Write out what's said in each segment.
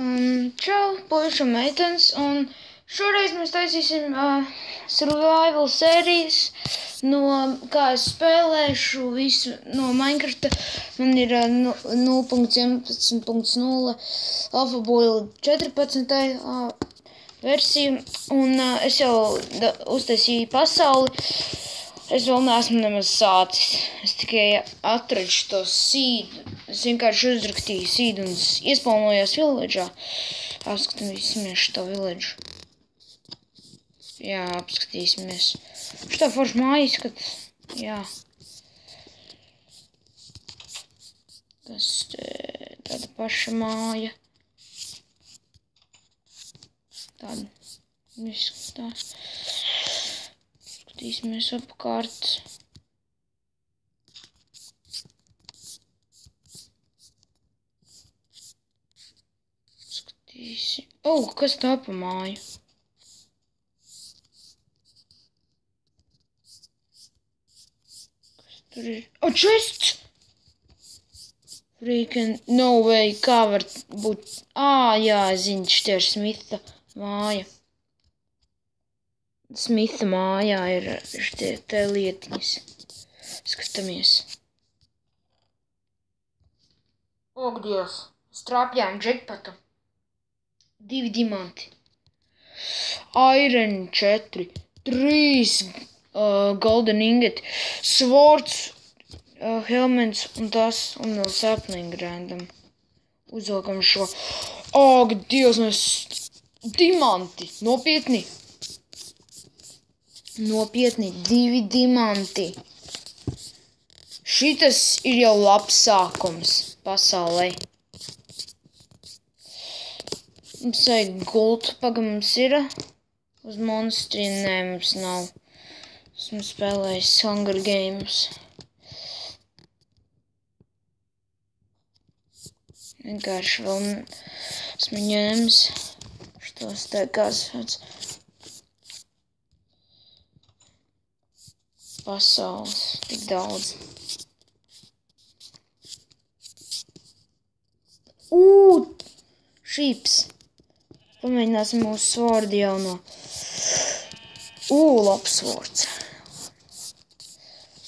Čau, puiši un meitenes, un šoreiz mēs taisīsim survival sērijas no, kā es spēlēšu visu no Minecrafta. Man ir 0.11.0 Alpha Build 14. versija, un es jau uztaisīju pasauli. Es vēl neesmu nemaz sācis. Es tikai atradu to sīdu. Es vienkārši uzrakstīju sīdu un iespaunojos village'ā. Apskatīsimies šo village'u. Jā, apskatīsimies. Šitā forša māja izskatās. Jā. Tas tāda paša māja. Tāda izskatās. Skatīsimies apkārt. Skatīsim. Kas tā pa māju? Kas tur ir? Chests! Freaking no way, kā var būt? Jā, zinu, šitie ir Smitha māja. Smitha mājā ir šitie te lietiņas. Skatāmies. Ak, Dievs! Strāpjām jackpotu. 2 diamanti. Iron 4. 3 golden ingeti. Swords, helmets un tas, un vēl sapling random. Uzvelkam šo. Ak, Dievs, mēs diamanti. Nopietni. Nopietni, 2 diamanti. Šitas ir jau labs sākums pasaulē. Mums vajag gultu, mums ir. Uz monstriem, nē, mums nav. Esmu spēlējis Hunger Games. Vienkārši vēl esmu ņēmis šitos te kāds pasaules, tik daudz. Šīps. Pamēģināsim mūsu svordu jauno. Labs svords.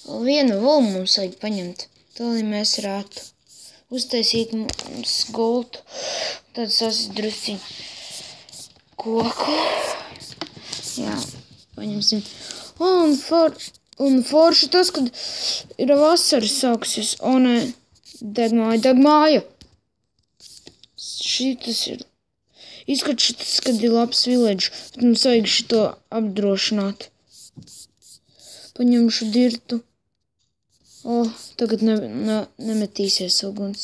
Vienu vēl mums vajag paņemt. Tādēļ mēs varētu uztaisīt mums gultu. Tad sasit drusciņu koku. Jā, paņemsim. Un forši tas, kad ir vasaras sāksies. Nē, deg māja. Šitas ir. Izskatās šitas, kad ir labs village. Bet mums vajag šito apdrošināt. Paņemšu dirtu. Tagad nemetīsies uguns.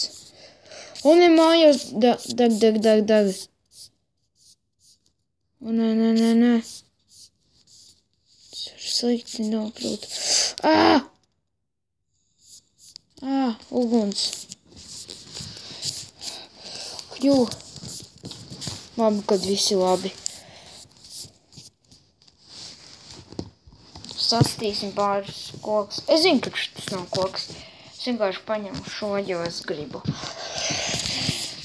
Ne mājās deg. Nē. Slikti nokļūt. Uguns. Labi, kad visi labi. Sastīsim pāris kokus. Es zinu, ka šis nav koks. Es vienkārši paņemu šo, jo es gribu.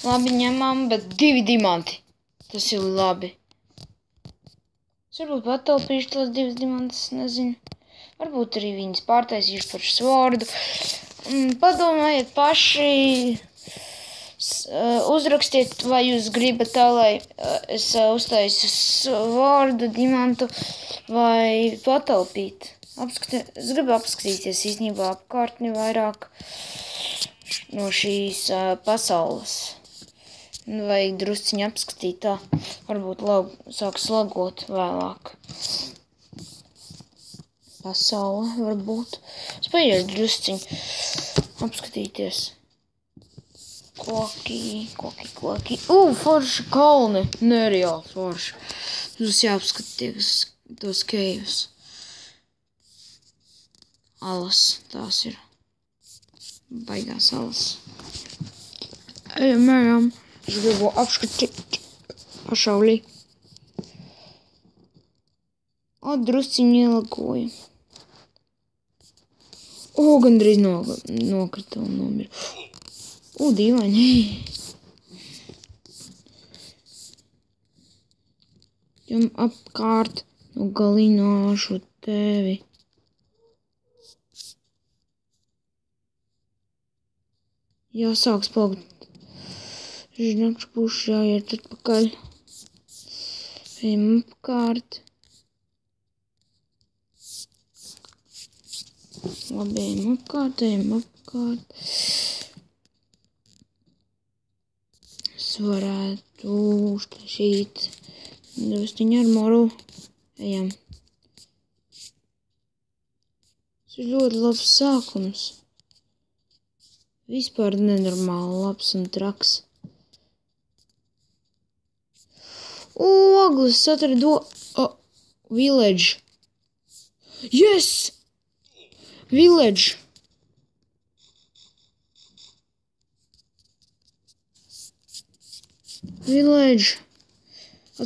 Labi, ņemam, bet 2 diamanti. Tas ir labi. Es varbūt patalpīšu tos 2 diamantus, nezinu. Varbūt arī viņas pārtaisīšu par svordu. Padomājiet paši, uzrakstiet, vai jūs gribat tā, lai es uztaisu svordu, diamantu vai patalpīt. Es gribu apskatīties īstenībā apkārtni vairāk no šīs pasaules. Vajag drusciņu apskatīt tā, varbūt sāks lagot vēlāk. Pasaule, varbūt. Es paiešu drusciņu apskatīties. Koki. Forši kalni. Nereāli forši. Mums jāapskatīties tos kejus. Alas, tās ir. Baigās alas. Ejam. Es gribu apskatīt pašaulī. Drusciņu ielagoju. Gandrīz nokrita un nomira. Dīvaini. Jum apkārt, nogalināšu tevi. Jāsāks plaukt. Žinakš būs jāiet atpakaļ. Ejam apkārt. Labi, ejam apkārt. Es varētu uztaisīt drusciņu armoru. Ejam. Tas ir ļoti labs sākums. Vispār nenormāli labs un traks. Ogles atradu village. Yes! Village. Village.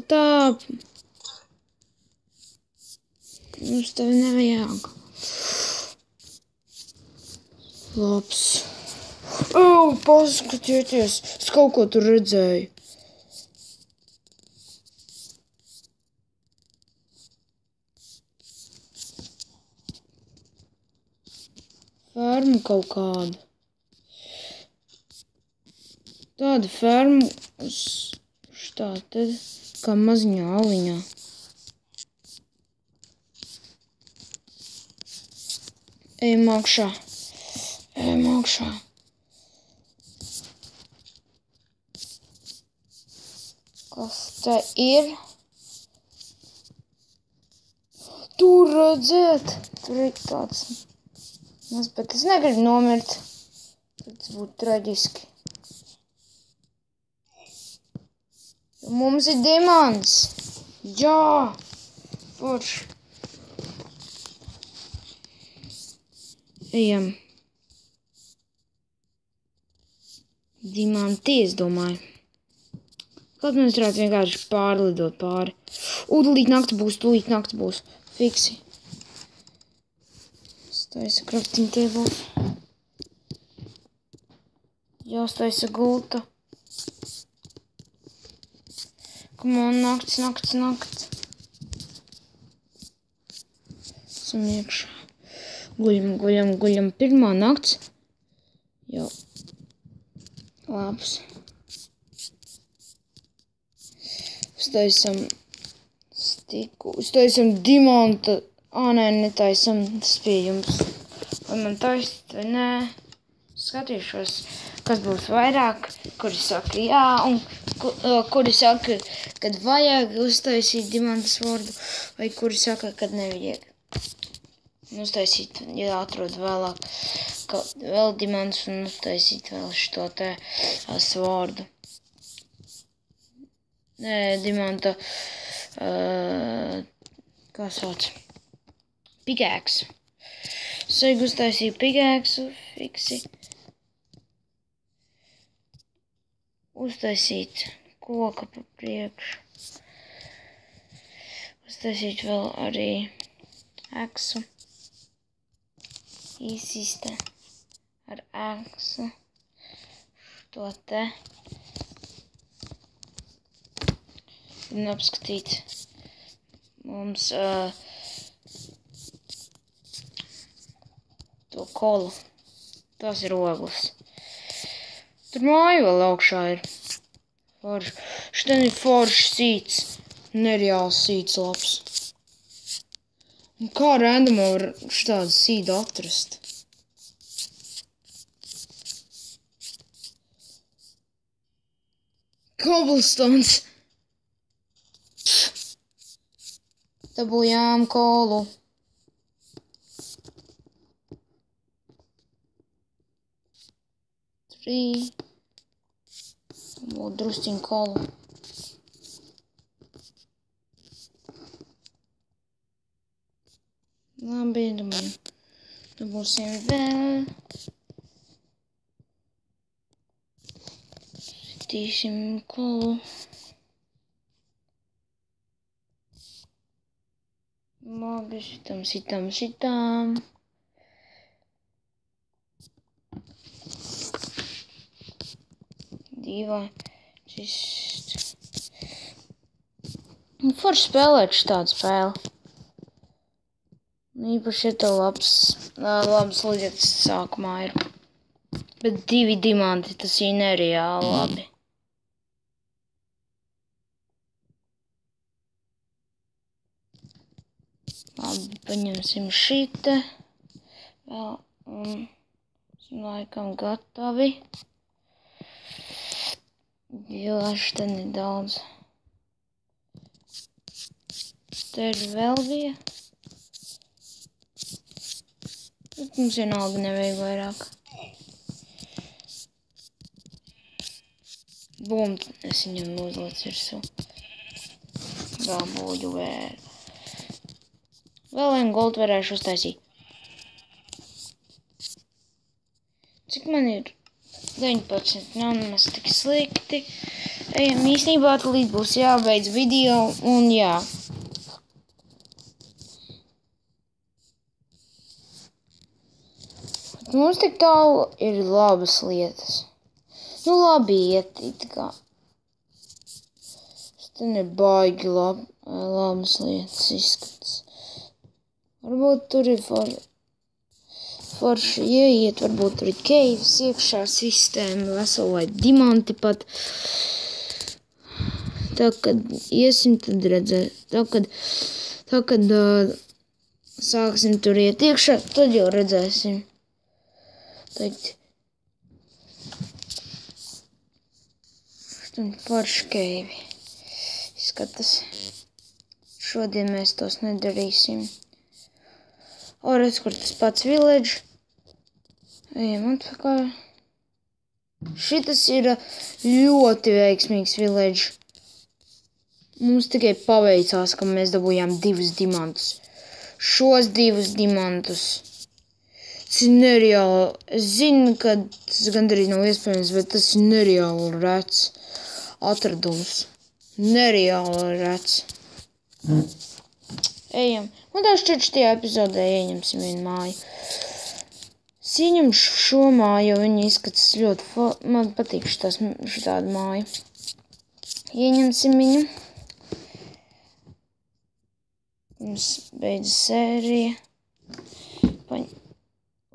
Tā. Mums tevi nevajag. Labs. Paskatieties. Es kaut ko tur redzēju. Fermu kaut kādu. Tāda ferma uz šitā te kā maziņā aliņā. Ejam augšā. Kas te ir? Tur redzēt. Tur ir tāds. Bet es negribu nomirt. Tas būtu traģiski. Jo mums ir dimants. Jā. Forši. Ejam. Dimanti, es domāju. Kaut mēs varētu vienkārši pārlidot pāri. Tūlīt nakts būs. Fiksi. Staisa crafting table. Jāstaisa gulta. Come on, nakts. Esam iekšā. Guļam. Pirmā nakts. Jau. Labs. Uztaisam stiku. Uztaisam dimanta. Nē, netaisam. Tas pie jums. Vai man taist, vai nē? Skatīšos, kas būs vairāk. Kuri saka jā, un kuri saka, kad vajag uztaisīt dimanta svordu, vai kuri saka, kad nevajag. Uztaisīt, ja atrod vēlāk vēl dimants un uztaisīt vēl šito te svordu. Nē, dimanta, kā sauc? Pickaxe. Saigu uztaisīju pickaxe, fiksi. Uztaisīt koka pa priekšu. Uztaisīt vēl arī aksu. Īsiste ar aksu. Šo te. Un apskatīt. Mums to kolu. Tas ir ogles. Tur māja vēl augšā ir. Forši. Šitien ir forši sīts. Nereāls sīts labs. Un kā randomā var šitādu sīdu atrast? Cobblestones. Dabūjām kolu. Vēl drusciņu kolu. Labi, domāju. Dabūsim vēl. Sitīsim kolu. Labi, šitam. Dīvaini. Forši spēlēt šādu spēli. Īpaši, ja tev labas lietas sākumā ir. Bet 2 diamanti, tas ir nereāli labi. Labi, paņemsim šite. Vēl, laikam gatavi. Jo, šeit nedaudz. Te ir vēl bija. Bet mums vienalga nevajag vairāk. Bum, es viņam uzliec virsū. Gābuļu vēl. Vēl vienu goldu varēšu uztaisīt. Cik man ir? 19. Nav nemaz tik slikti. Ejam, īstenībā līdz būs jābeidz video un jā. Mums tik tālu ir labas lietas. Nu labi iet, it kā. Šitien ir baigi labas lietas izskats. Varbūt tur ir forši ieiet, varbūt tur ir keivs iekšā sistēma, vesela vai diamanti pat. Tā, kad iesim, tad redzēs. Tā, kad sāksim tur iet iekšā, tad jau redzēsim. Teikt. Šitien forši keivi izskatās. Šodien mēs tos nedarīsim. Redz, kur tas pats village. Ejam atpakaļ. Šitas ir ļoti veiksmīgs village. Mums tikai paveicās, ka mēs dabūjām 2 diamantus. Šos 2 diamantus. Tas ir nereāli. Es zinu, ka tas gandrīz nav iespējams, bet tas ir nereāli rets atradums. Nereāli rets. Ejam. Un tā šķiet epizodē ieņemsim vienu māju. Es ieņemšu šo māju, jo viņa izskatās ļoti man patīk šitāda māja. Ieņemsim viņu. Mums beidzas sērija.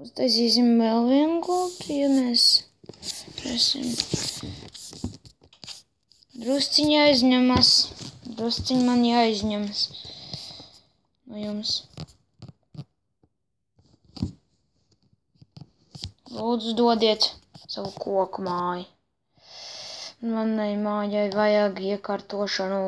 Uztaisīsim vēl vienu gultu, ja mēs resim. Drusciņi jāizņemas. Drusciņi man jāizņemas. No jums. Lūdzu, dodiet savu koku māju. Manai mājai vajag iekārtošanu.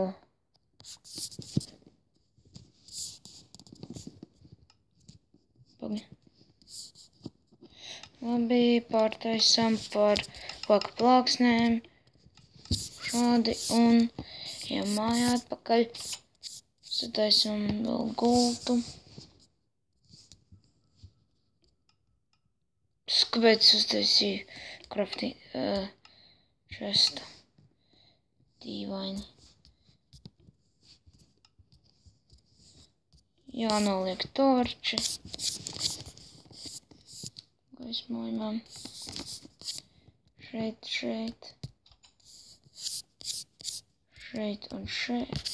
Labi, pārtaisam par koku plāksnēm. Šādi un ejam mājā atpakaļ. Sataisam vēl gultu. Kāpēc uztaisīju crafting chestu? Dīvaini. Jānoliek torči. Gaismojumam. Šeit. Šeit un šeit.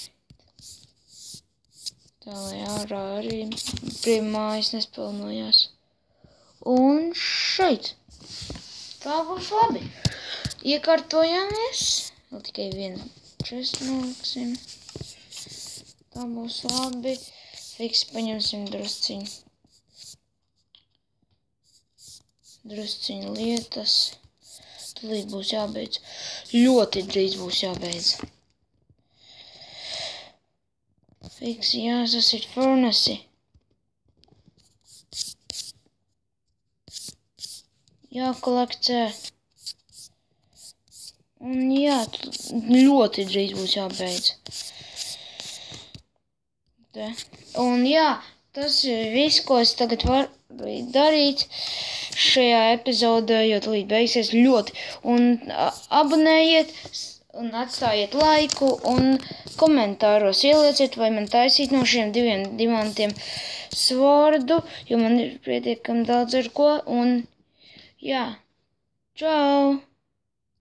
Tā, lai ārā arī mājas nespilnojās. Un šeit. Tā būs labi. Iekārtojāmies. Vēl tikai vienu čestu noliksim. Tā būs labi. Fiks paņemsim drusciņu. Drusciņu lietas. Tūlīt būs jābeidz. Ļoti drīz būs jābeidz. Fiks jāsasit furnasi. Jākolekcē. Un jā, ļoti drīz būs jābeidz. Te. Un jā, tas ir viss, ko es tagad varu darīt šajā epizodē, jo tūlīt beigsies ļoti. Un abonējiet un atstājiet laiku un komentāros ielieciet, vai man taisīt no šiem 2 dimantiem svordu, jo man ir pietiekami daudz ar ko. Un jā, čau!